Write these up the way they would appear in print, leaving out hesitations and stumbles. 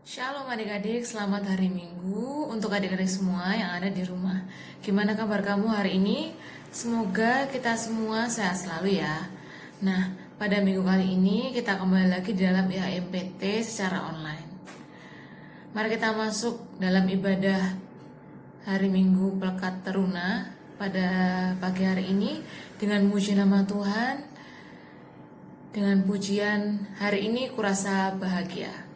Shalom adik-adik, selamat hari Minggu untuk adik-adik semua yang ada di rumah. Gimana kabar kamu hari ini? Semoga kita semua sehat selalu ya. Nah, pada minggu kali ini kita kembali lagi di dalam IHMPT secara online. Mari kita masuk dalam ibadah hari Minggu Pelekat Teruna pada pagi hari ini dengan muji nama Tuhan, dengan pujian hari ini kurasa bahagia.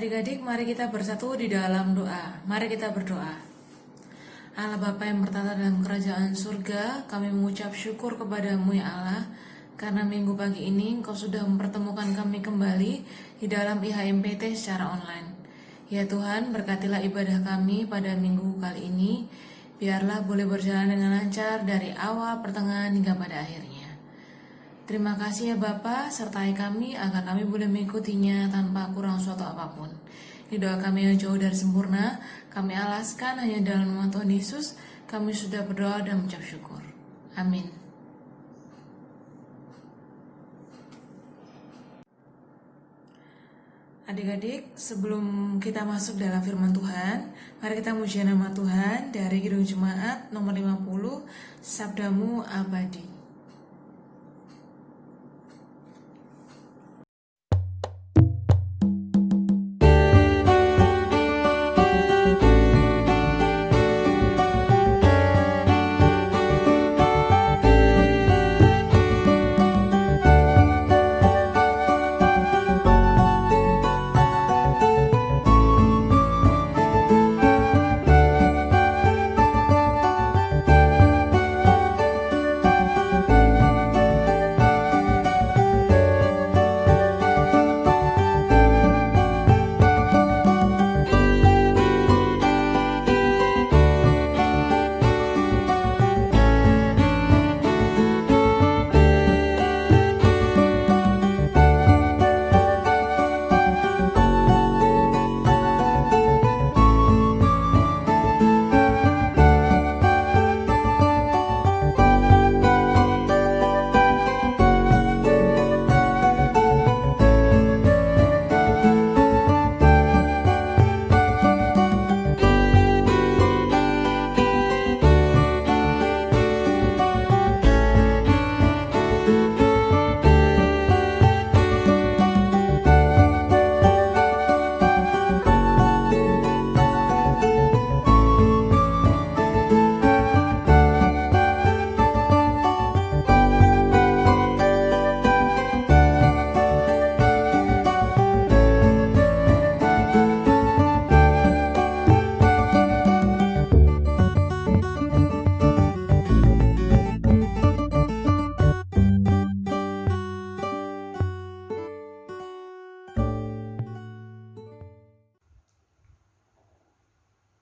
Adik-adik, mari kita bersatu di dalam doa. Mari kita berdoa. Allah Bapa yang bertata dalam kerajaan surga, kami mengucap syukur kepadamu ya Allah, karena minggu pagi ini Engkau sudah mempertemukan kami kembali di dalam IHMPT secara online. Ya Tuhan, berkatilah ibadah kami pada minggu kali ini, biarlah boleh berjalan dengan lancar dari awal, pertengahan, hingga pada akhirnya. Terima kasih ya Bapa, sertai kami agar kami boleh mengikutinya tanpa kurang suatu apapun. Di doa kami yang jauh dari sempurna, kami alaskan hanya dalam nama Tuhan Yesus, kami sudah berdoa dan mengucap syukur. Amin. Adik-adik, sebelum kita masuk dalam firman Tuhan, mari kita muji nama Tuhan dari Kidung Jemaat nomor 50, Sabdamu Abadi.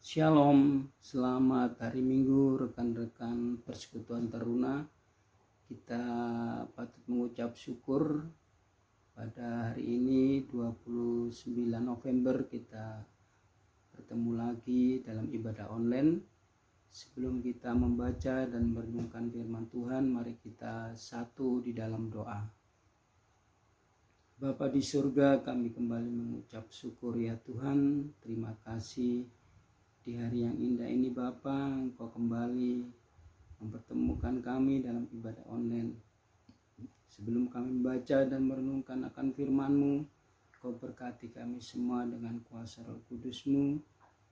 Shalom, selamat hari Minggu rekan-rekan Persekutuan Taruna. Kita patut mengucap syukur pada hari ini 29 November kita bertemu lagi dalam ibadah online. Sebelum kita membaca dan merenungkan firman Tuhan, mari kita satu di dalam doa. Bapa di surga, kami kembali mengucap syukur ya Tuhan. Terima kasih di hari yang indah ini Bapa, Engkau kembali mempertemukan kami dalam ibadah online. Sebelum kami membaca dan merenungkan akan firman-Mu, Kau berkati kami semua dengan kuasa Roh Kudus-Mu,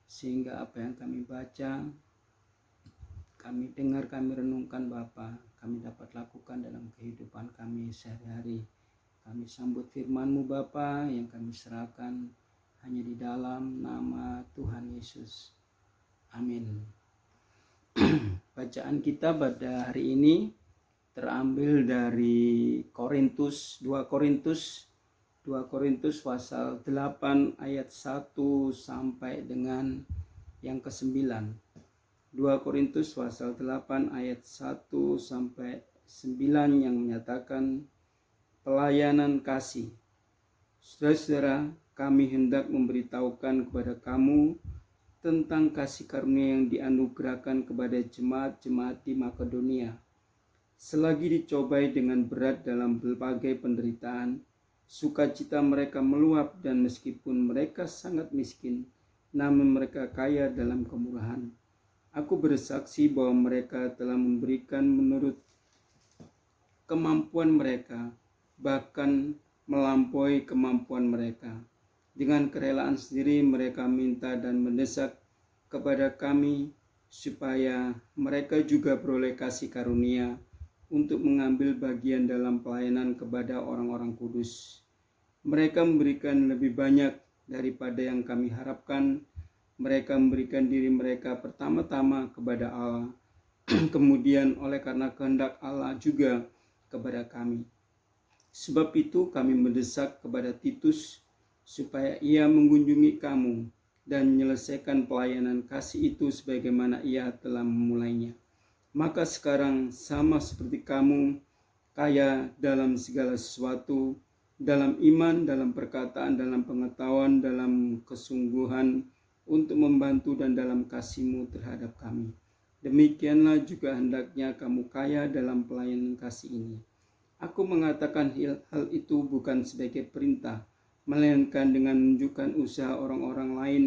sehingga apa yang kami baca, kami dengar, kami renungkan Bapa, kami dapat lakukan dalam kehidupan kami sehari-hari. Kami sambut firman-Mu Bapa yang kami serahkan hanya di dalam nama Tuhan Yesus. Amin. Bacaan kita pada hari ini terambil dari 2 Korintus pasal 8 ayat 1 sampai dengan yang ke-9. 2 Korintus pasal 8 ayat 1 sampai 9 yang menyatakan pelayanan kasih. Saudara-saudara, kami hendak memberitahukan kepada kamu tentang kasih karunia yang dianugerahkan kepada jemaat-jemaat di Makedonia. Selagi dicobai dengan berat dalam berbagai penderitaan, sukacita mereka meluap, dan meskipun mereka sangat miskin, namun mereka kaya dalam kemurahan. Aku bersaksi bahwa mereka telah memberikan menurut kemampuan mereka, bahkan melampaui kemampuan mereka. Dengan kerelaan sendiri mereka minta dan mendesak kepada kami supaya mereka juga beroleh kasih karunia untuk mengambil bagian dalam pelayanan kepada orang-orang kudus. Mereka memberikan lebih banyak daripada yang kami harapkan. Mereka memberikan diri mereka pertama-tama kepada Allah, kemudian oleh karena kehendak Allah juga kepada kami. Sebab itu kami mendesak kepada Titus supaya ia mengunjungi kamu dan menyelesaikan pelayanan kasih itu sebagaimana ia telah memulainya. Maka sekarang sama seperti kamu, kaya dalam segala sesuatu, dalam iman, dalam perkataan, dalam pengetahuan, dalam kesungguhan untuk membantu dan dalam kasih-Mu terhadap kami. Demikianlah juga hendaknya kamu kaya dalam pelayanan kasih ini. Aku mengatakan hal itu bukan sebagai perintah, melainkan dengan menunjukkan usaha orang-orang lain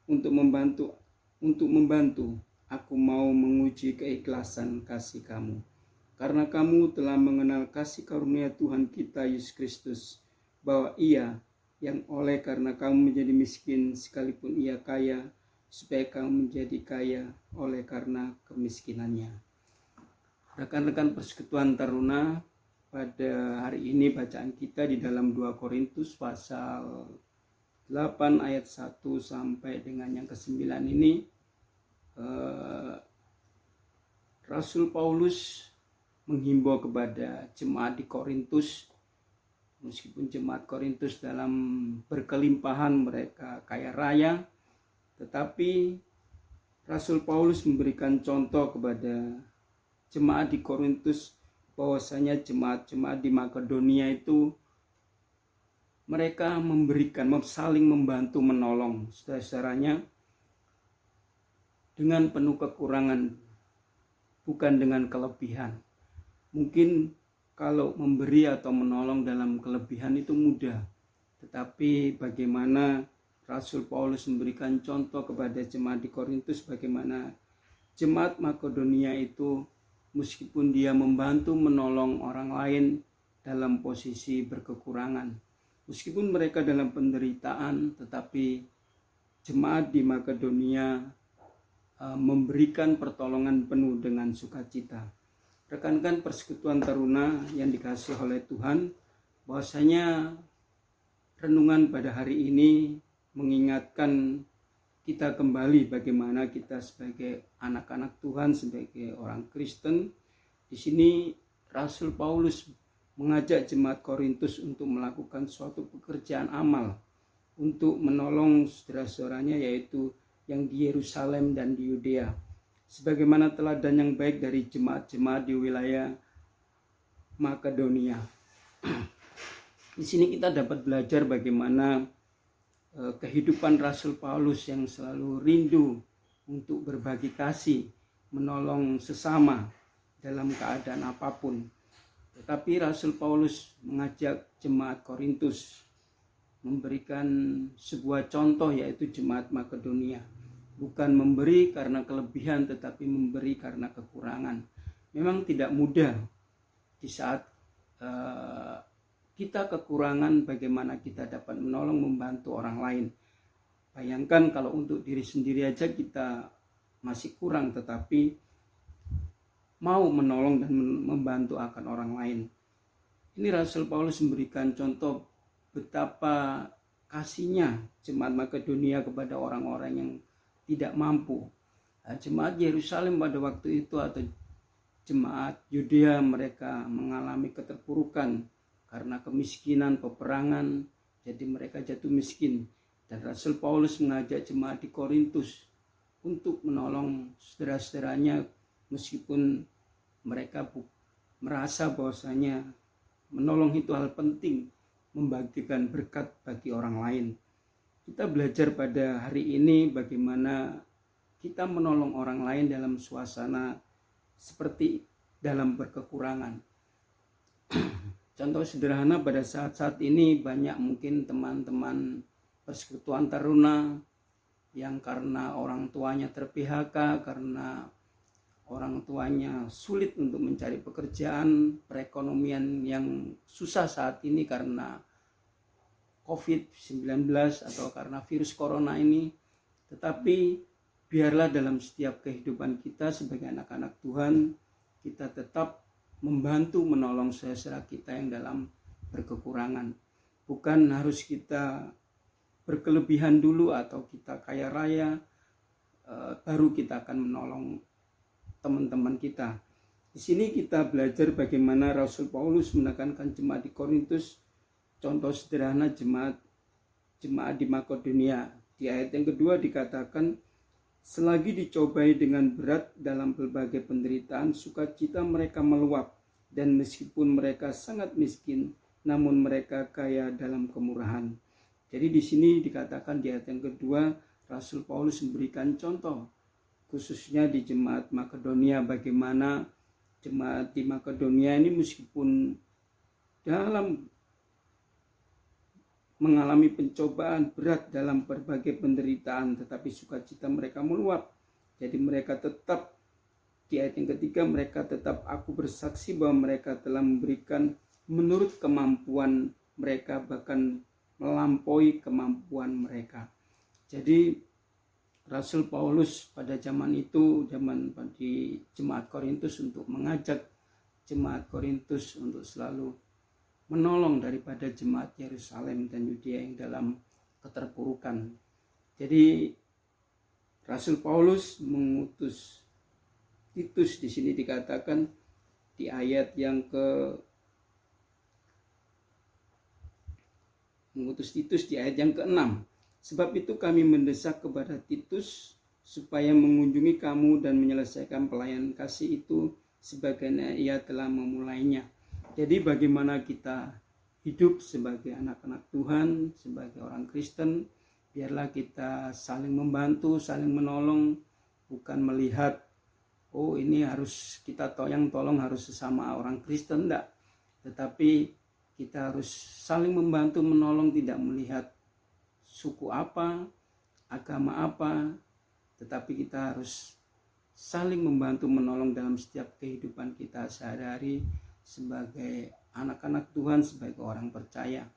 untuk membantu. Aku mau menguji keikhlasan kasih kamu. Karena kamu telah mengenal kasih karunia Tuhan kita Yesus Kristus, bahwa Ia yang oleh karena kamu menjadi miskin sekalipun Ia kaya, supaya kamu menjadi kaya oleh karena kemiskinannya. Rekan-rekan Persekutuan Taruna, pada hari ini bacaan kita di dalam 2 Korintus pasal 8 ayat 1 sampai dengan yang ke-9 ini, Rasul Paulus menghimbau kepada jemaat di Korintus. Meskipun jemaat Korintus dalam berkelimpahan, mereka kaya raya, tetapi Rasul Paulus memberikan contoh kepada jemaat di Korintus bahwasanya jemaat-jemaat di Makedonia itu mereka saling membantu menolong saudara-saudaranya dengan penuh kekurangan, bukan dengan kelebihan. Mungkin kalau memberi atau menolong dalam kelebihan itu mudah, tetapi bagaimana Rasul Paulus memberikan contoh kepada jemaat di Korintus, bagaimana jemaat Makedonia itu meskipun dia membantu menolong orang lain dalam posisi berkekurangan, meskipun mereka dalam penderitaan, tetapi jemaat di Makedonia memberikan pertolongan penuh dengan sukacita. Rekan-rekan Persekutuan Taruna yang dikasihi oleh Tuhan, bahwasanya renungan pada hari ini mengingatkan kita kembali bagaimana kita sebagai anak-anak Tuhan, sebagai orang Kristen. Di sini Rasul Paulus mengajak jemaat Korintus untuk melakukan suatu pekerjaan amal untuk menolong saudara-saudaranya, yaitu yang di Yerusalem dan di Yudea, sebagaimana teladan yang baik dari jemaat-jemaat di wilayah Makedonia. Di sini kita dapat belajar bagaimana kehidupan Rasul Paulus yang selalu rindu untuk berbagi kasih, menolong sesama dalam keadaan apapun. Tetapi Rasul Paulus mengajak jemaat Korintus memberikan sebuah contoh, yaitu jemaat Makedonia. Bukan memberi karena kelebihan, tetapi memberi karena kekurangan. Memang tidak mudah di saat kita kekurangan, bagaimana kita dapat menolong, membantu orang lain. Bayangkan kalau untuk diri sendiri aja kita masih kurang, tetapi mau menolong dan membantu akan orang lain. Ini Rasul Paulus memberikan contoh betapa kasihnya jemaat Makedonia kepada orang-orang yang tidak mampu. Jemaat Yerusalem pada waktu itu atau jemaat Yudea, mereka mengalami keterpurukan karena kemiskinan, peperangan, jadi mereka jatuh miskin. Dan Rasul Paulus mengajak jemaat di Korintus untuk menolong saudara-saudaranya, meskipun mereka merasa bahwasanya menolong itu hal penting, membagikan berkat bagi orang lain. Kita belajar pada hari ini bagaimana kita menolong orang lain dalam suasana seperti dalam berkekurangan. Contoh sederhana, pada saat-saat ini banyak mungkin teman-teman Persekutuan Taruna yang karena orang tuanya ter-PHK, karena orang tuanya sulit untuk mencari pekerjaan, perekonomian yang susah saat ini karena COVID-19 atau karena virus corona ini. Tetapi biarlah dalam setiap kehidupan kita sebagai anak-anak Tuhan, kita tetap membantu menolong saudara kita yang dalam berkekurangan. Bukan harus kita berkelebihan dulu atau kita kaya raya baru kita akan menolong teman-teman kita. Di sini kita belajar bagaimana Rasul Paulus menekankan jemaat di Korintus. Contoh sederhana jemaat di Makedonia. Di ayat yang kedua dikatakan, selagi dicobai dengan berat dalam berbagai penderitaan, sukacita mereka meluap, dan meskipun mereka sangat miskin, namun mereka kaya dalam kemurahan. Jadi di sini dikatakan di ayat yang kedua, Rasul Paulus memberikan contoh, khususnya di jemaat Makedonia, bagaimana jemaat di Makedonia ini meskipun dalam mengalami pencobaan berat dalam berbagai penderitaan, tetapi sukacita mereka meluap. Jadi mereka tetap, di ayat yang ketiga, mereka tetap, aku bersaksi bahwa mereka telah memberikan menurut kemampuan mereka, bahkan melampaui kemampuan mereka. Jadi Rasul Paulus pada zaman itu, zaman di jemaat Korintus, untuk mengajak jemaat Korintus untuk selalu menolong daripada jemaat Yerusalem dan Yudea yang dalam keterpurukan. Jadi Rasul Paulus mengutus Titus, di sini dikatakan di ayat yang mengutus Titus di ayat yang ke-6. Sebab itu kami mendesak kepada Titus supaya mengunjungi kamu dan menyelesaikan pelayanan kasih itu sebagaimana ia telah memulainya. Jadi bagaimana kita hidup sebagai anak-anak Tuhan, sebagai orang Kristen, biarlah kita saling membantu, saling menolong, bukan melihat oh ini harus kita tolong harus sesama orang Kristen, enggak. Tetapi kita harus saling membantu, menolong, tidak melihat suku apa, agama apa, tetapi kita harus saling membantu, menolong dalam setiap kehidupan kita sehari-hari sebagai anak-anak Tuhan, sebagai orang percaya.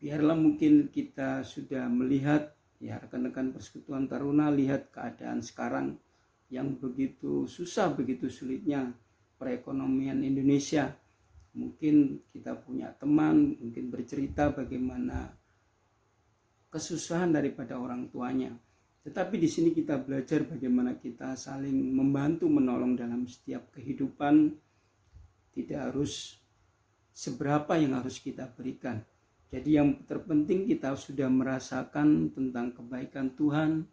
Biarlah mungkin kita sudah melihat, ya rekan-rekan Persekutuan Taruna, lihat keadaan sekarang yang begitu susah, begitu sulitnya perekonomian Indonesia. Mungkin kita punya teman, mungkin bercerita bagaimana kesusahan daripada orang tuanya. Tetapi di sini kita belajar bagaimana kita saling membantu, menolong dalam setiap kehidupan. Tidak harus seberapa yang harus kita berikan. Jadi yang terpenting kita sudah merasakan tentang kebaikan Tuhan,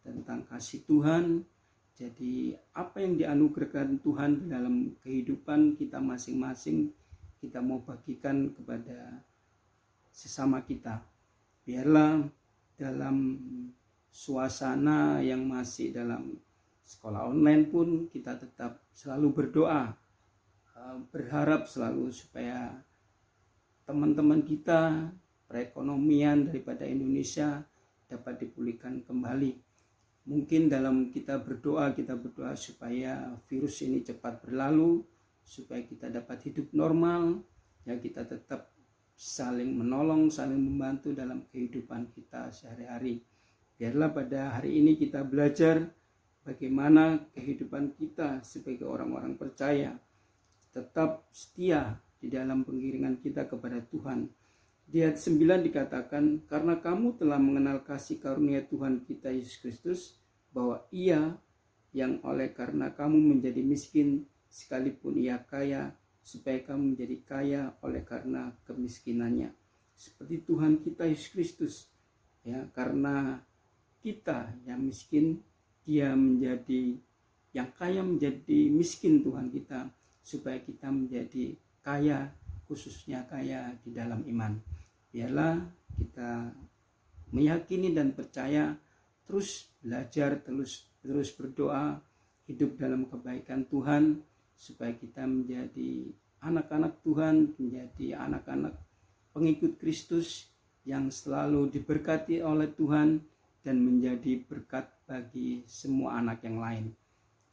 tentang kasih Tuhan. Jadi apa yang dianugerahkan Tuhan dalam kehidupan kita masing-masing, kita mau bagikan kepada sesama kita. Biarlah dalam suasana yang masih dalam sekolah online pun kita tetap selalu berdoa, berharap selalu supaya teman-teman kita, perekonomian daripada Indonesia dapat dipulihkan kembali. Mungkin dalam kita berdoa supaya virus ini cepat berlalu, supaya kita dapat hidup normal, ya kita tetap saling menolong, saling membantu dalam kehidupan kita sehari-hari. Biarlah pada hari ini kita belajar bagaimana kehidupan kita sebagai orang-orang percaya tetap setia di dalam pengiringan kita kepada Tuhan. Di ayat 9 dikatakan, karena kamu telah mengenal kasih karunia Tuhan kita Yesus Kristus, bahwa Ia yang oleh karena kamu menjadi miskin, sekalipun Ia kaya, supaya kamu menjadi kaya oleh karena kemiskinannya. Seperti Tuhan kita Yesus Kristus, ya, karena kita yang miskin, Dia menjadi yang kaya, menjadi miskin Tuhan kita, supaya kita menjadi kaya, khususnya kaya di dalam iman. Biarlah kita meyakini dan percaya, terus belajar, terus berdoa, hidup dalam kebaikan Tuhan, supaya kita menjadi anak-anak Tuhan, menjadi anak-anak pengikut Kristus yang selalu diberkati oleh Tuhan dan menjadi berkat bagi semua anak yang lain.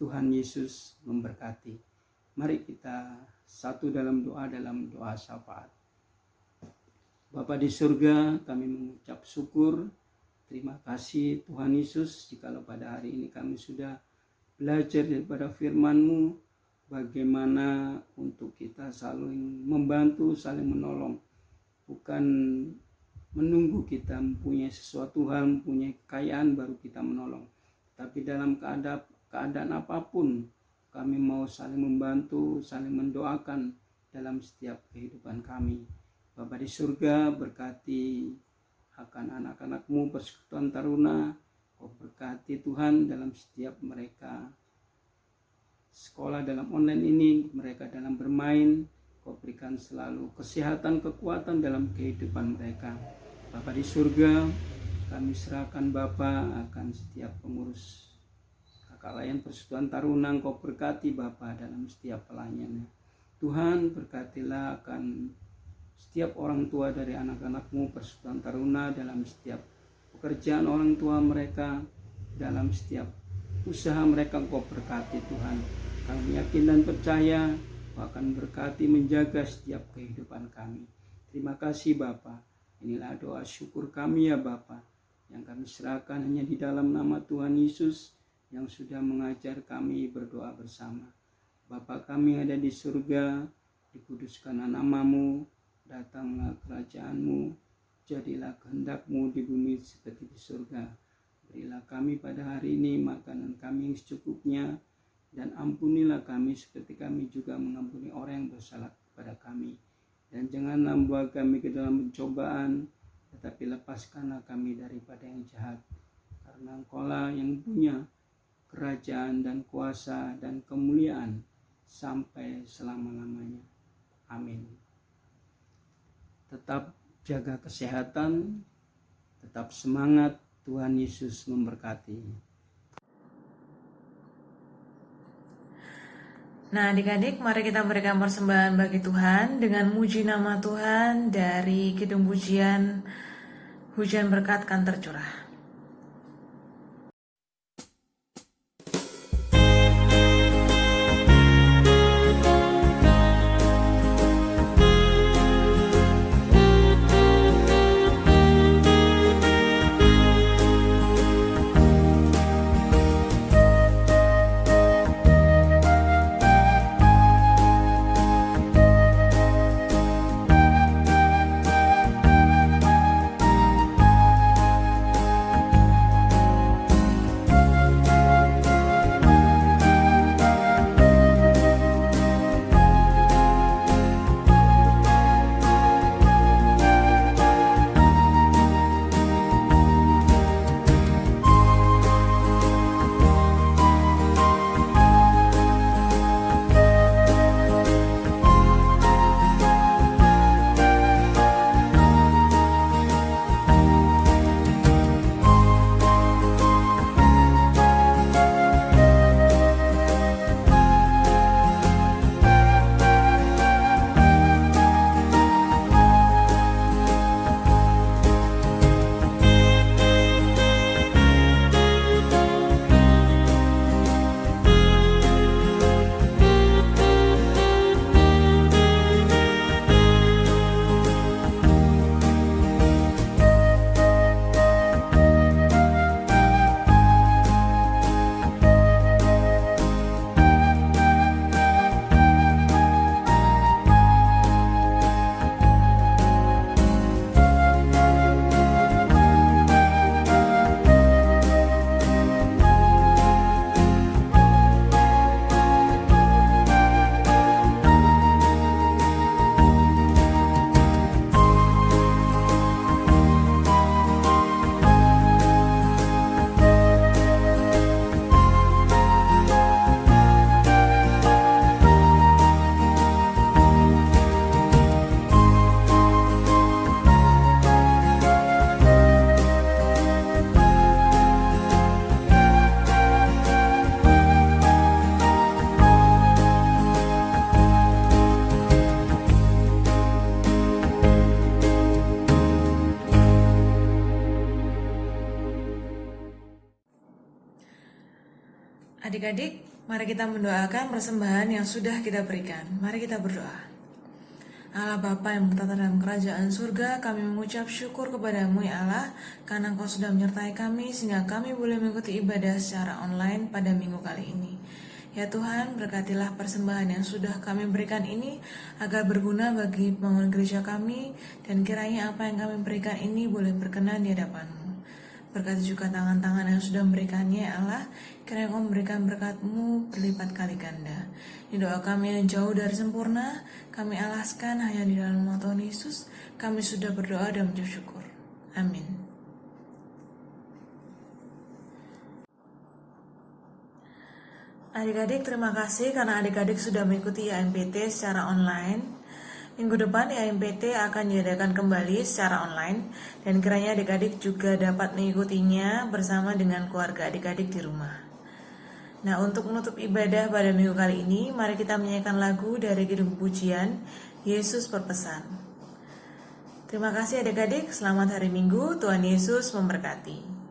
Tuhan Yesus memberkati. Mari kita satu dalam doa syafaat. Bapa di surga, kami mengucap syukur, terima kasih Tuhan Yesus, jikalau pada hari ini kami sudah belajar daripada firman-Mu, bagaimana untuk kita saling membantu, saling menolong, bukan menunggu kita mempunyai sesuatu hal, mempunyai kekayaan baru kita menolong, tapi dalam keadaan apapun kami mau saling membantu, saling mendoakan dalam setiap kehidupan kami. Bapa di surga, berkati akan anak-anak-Mu Persekutuan Taruna, Kau berkati Tuhan dalam setiap mereka sekolah dalam online ini, mereka dalam bermain, Kau berikan selalu kesehatan, kekuatan dalam kehidupan mereka. Bapa di surga, kami serahkan Bapa akan setiap pengurus Kakak Persekutuan Taruna, Kau berkati Bapa dalam setiap pelayanannya. Tuhan berkatilah akan setiap orang tua dari anak-anak-Mu, persekutuan taruna dalam setiap pekerjaan orang tua mereka, dalam setiap usaha mereka Engkau berkati Tuhan. Kami yakin dan percaya Engkau akan berkati menjaga setiap kehidupan kami. Terima kasih Bapa. Inilah doa syukur kami ya Bapa, yang kami serahkan hanya di dalam nama Tuhan Yesus yang sudah mengajar kami berdoa bersama. Bapa kami ada di surga, dikuduskanlah nama-Mu, datanglah kerajaan-Mu, jadilah kehendak-Mu di bumi seperti di surga. Berilah kami pada hari ini makanan kami yang secukupnya, dan ampunilah kami seperti kami juga mengampuni orang yang bersalah kepada kami. Dan janganlah membawa kami ke dalam pencobaan, tetapi lepaskanlah kami daripada yang jahat. Karena Engkau-lah yang punya kerajaan dan kuasa dan kemuliaan sampai selama-lamanya. Amin. Tetap jaga kesehatan, tetap semangat, Tuhan Yesus memberkati. Nah adik-adik, mari kita memberikan persembahan bagi Tuhan dengan muji nama Tuhan dari Kidung Pujian Hujan Berkat Kan Tercurah. Adik-adik, mari kita mendoakan persembahan yang sudah kita berikan. Mari kita berdoa. Allah Bapa yang bertata dalam kerajaan surga, kami mengucap syukur kepadamu ya Allah, karena Engkau sudah menyertai kami sehingga kami boleh mengikuti ibadah secara online pada minggu kali ini. Ya Tuhan, berkatilah persembahan yang sudah kami berikan ini agar berguna bagi pembangunan gereja kami, dan kiranya apa yang kami berikan ini boleh berkenan di hadapan-Mu. Berkati juga tangan-tangan yang sudah memberikannya ya Allah, kiranya Kau memberikan berkat-Mu berlipat kali ganda. Ini doa kami yang jauh dari sempurna, kami alaskan hanya di dalam nama Tuhan Yesus. Kami sudah berdoa dan mengucap syukur. Amin. Adik-adik, terima kasih karena adik-adik sudah mengikuti IMPT secara online. Minggu depan IMPT akan diadakan kembali secara online, dan kiranya adik-adik juga dapat mengikutinya bersama dengan keluarga adik-adik di rumah. Nah, untuk menutup ibadah pada minggu kali ini, mari kita menyanyikan lagu dari Kidung Pujian Yesus Berpesan. Terima kasih adik-adik, selamat hari Minggu, Tuhan Yesus memberkati.